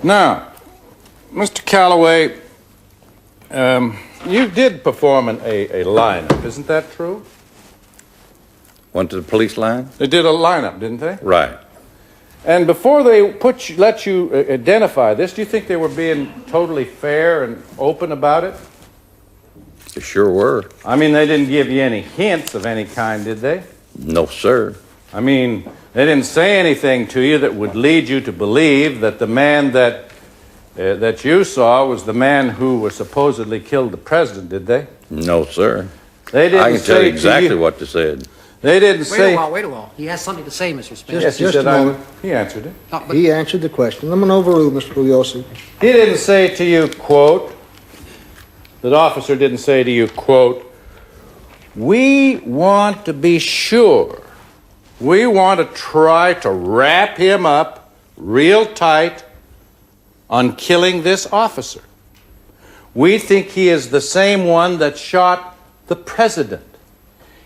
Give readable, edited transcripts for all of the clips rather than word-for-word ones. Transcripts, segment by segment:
Now, Mr. Callaway, you did perform a lineup, isn't that true? Went to the police line? They did a lineup, didn't they? Right. And before they let you identify this, do you think they were being totally fair and open about it? They sure were. I mean, they didn't give you any hints of any kind, did they? No, sir. I mean, they didn't say anything to you that would lead you to believe that the man that you saw was the man who was supposedly killed the president, did they? No, sir. They didn't I can tell you say exactly what they said. They didn't say... Wait a while. He has something to say, Mr. Spencer. Yes, he Just said a moment. he answered it. No, but He answered the question. I'm going to overrule Mr. Bugliosi. He didn't say to you, quote, the officer didn't say to you, quote, we want to be sure. We want to try to wrap him up real tight on killing this officer. We think he is the same one that shot the president.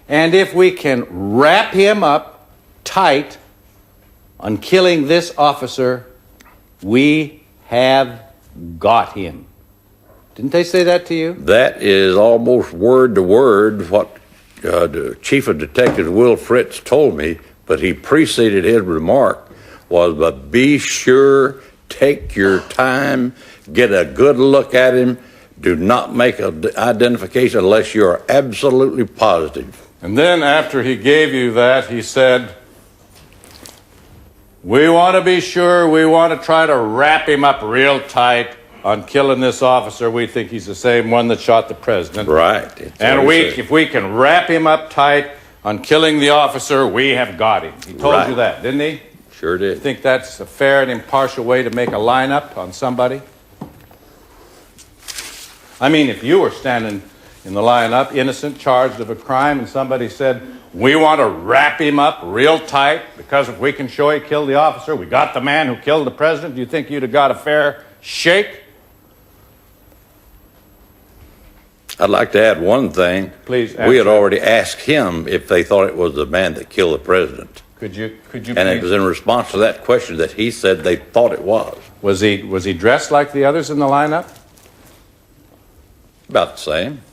And if we can wrap him up tight on killing this officer, we have got him. Didn't they say that to you? That is almost word to word what the Chief of Detectives, Will Fritz, told me, but he preceded his remark was, but be sure, take your time, get a good look at him, do not make an identification unless you are absolutely positive. And then after he gave you that, he said, we want to be sure, we want to try to wrap him up real tight on killing this officer. We think he's the same one that shot the president. Right. And if we can wrap him up tight on killing the officer, we have got him. He told you that, didn't he? Sure did. You think that's a fair and impartial way to make a lineup on somebody? I mean, if you were standing in the lineup, innocent, charged of a crime, and somebody said, we want to wrap him up real tight because if we can show he killed the officer, we got the man who killed the president, do you think you'd have got a fair shake? I'd like to add one thing. Please. We had already asked him if they thought it was the man that killed the president. Could you And it was in response to that question that he said they thought it was. Was he dressed like the others in the lineup? About the same.